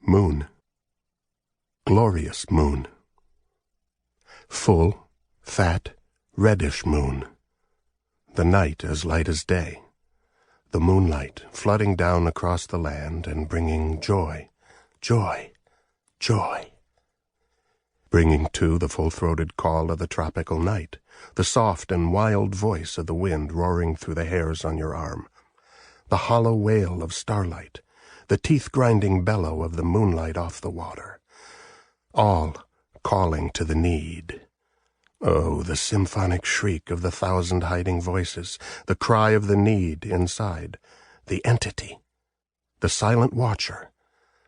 Moon. Glorious moon. Full, fat, reddish moon. The night as light as day. The moonlight flooding down across the land and bringing joy, joy, joy. Bringing, too, the full-throated call of the tropical night, the soft and wild voice of the wind roaring through the hairs on your arm, the hollow wail of starlight, the teeth-grinding bellow of the moonlight off the water, all calling to the need. Oh, the symphonic shriek of the thousand hiding voices, the cry of the need inside, the entity, the silent watcher,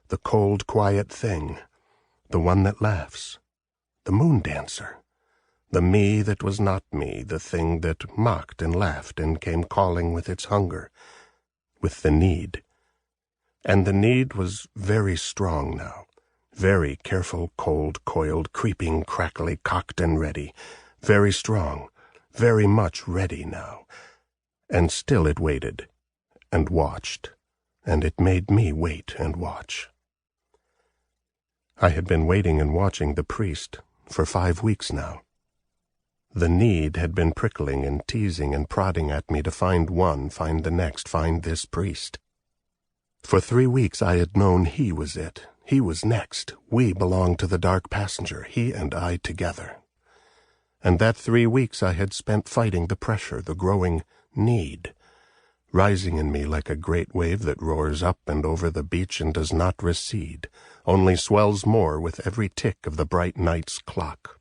the cold, quiet thing, the one that laughs, the moon dancer, the me that was not me, the thing that mocked and laughed and came calling with its hunger, with the need. And the need was very strong now, very careful, cold, coiled, creeping, crackly, cocked and ready, very strong, very much ready now. And still it waited, and watched, and it made me wait and watch. I had been waiting and watching the priest for 5 weeks now. The need had been prickling and teasing and prodding at me to find one, find the next, find this priest. For 3 weeks I had known he was it. He was next. We belonged to the dark passenger, he and I together. And that 3 weeks I had spent fighting the pressure, the growing need, rising in me like a great wave that roars up and over the beach and does not recede, only swells more with every tick of the bright night's clock.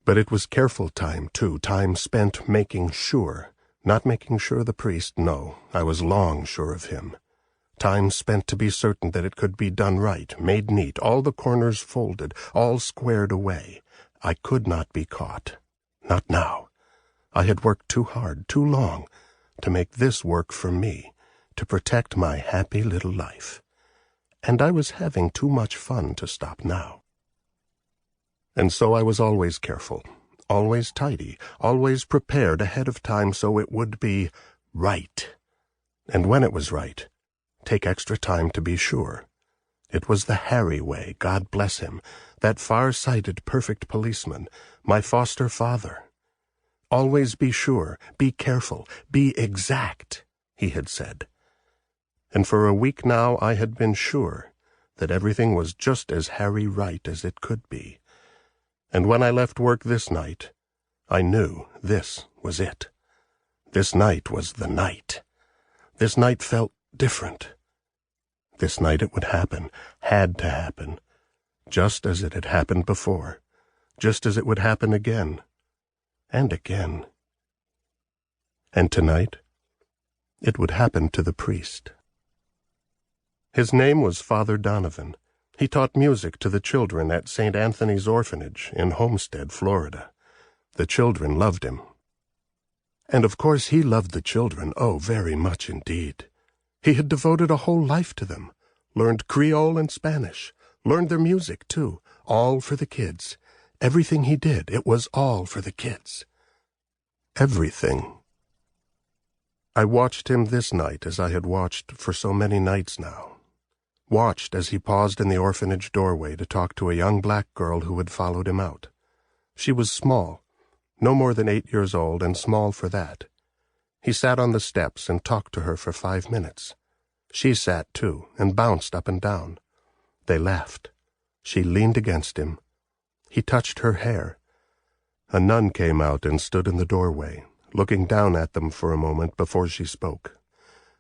But it was careful time, too, time spent making sure, not making sure the priest, no, I was long sure of him. Time spent to be certain that it could be done right, made neat, all the corners folded, all squared away. I could not be caught. Not now. I had worked too hard, too long, to make this work for me, to protect my happy little life. And I was having too much fun to stop now. And so I was always careful, always tidy, always prepared ahead of time so it would be right. And when it was right, take extra time to be sure. It was the Harry way, God bless him, that far-sighted, perfect policeman, my foster father. Always be sure, be careful, be exact, he had said. And for a week now I had been sure that everything was just as Harry right as it could be. And when I left work this night, I knew this was it. This night was the night. This night felt different. This night it would happen, had to happen, just as it had happened before, just as it would happen again, and again. And tonight, it would happen to the priest. His name was Father Donovan. He taught music to the children at St. Anthony's Orphanage in Homestead, Florida. The children loved him. And of course he loved the children, oh, very much indeed. He had devoted a whole life to them, learned Creole and Spanish, learned their music, too, all for the kids. Everything he did, it was all for the kids. Everything. I watched him this night as I had watched for so many nights now. Watched as he paused in the orphanage doorway to talk to a young black girl who had followed him out. She was small, no more than 8 years old, and small for that. He sat on the steps and talked to her for 5 minutes. She sat, too, and bounced up and down. They laughed. She leaned against him. He touched her hair. A nun came out and stood in the doorway, looking down at them for a moment before she spoke.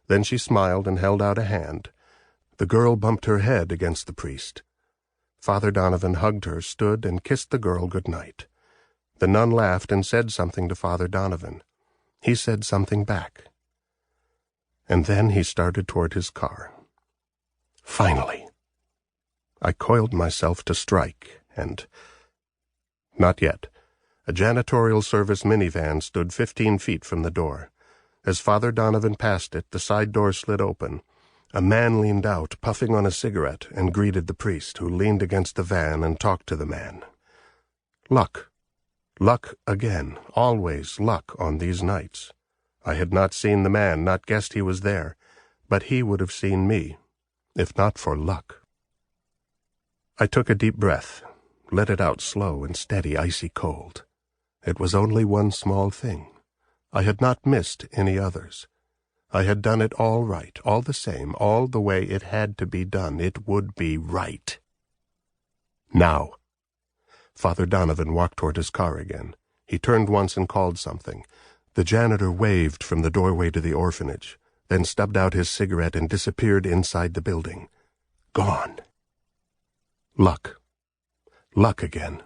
Then she smiled and held out a hand. The girl bumped her head against the priest. Father Donovan hugged her, stood, and kissed the girl good night. The nun laughed and said something to Father Donovan. He said something back. And then he started toward his car. Finally. I coiled myself to strike, and... Not yet. A janitorial service minivan stood 15 feet from the door. As Father Donovan passed it, the side door slid open. A man leaned out, puffing on a cigarette, and greeted the priest, who leaned against the van and talked to the man. Luck. Luck again. Always luck on these nights. I had not seen the man, not guessed he was there, but he would have seen me, if not for luck. I took a deep breath, let it out slow and steady, icy cold. It was only one small thing. I had not missed any others. I had done it all right, all the same, all the way it had to be done. It would be right. Now. Father Donovan walked toward his car again. He turned once and called something. The janitor waved from the doorway to the orphanage, then stubbed out his cigarette and disappeared inside the building. Gone. Luck. Luck again.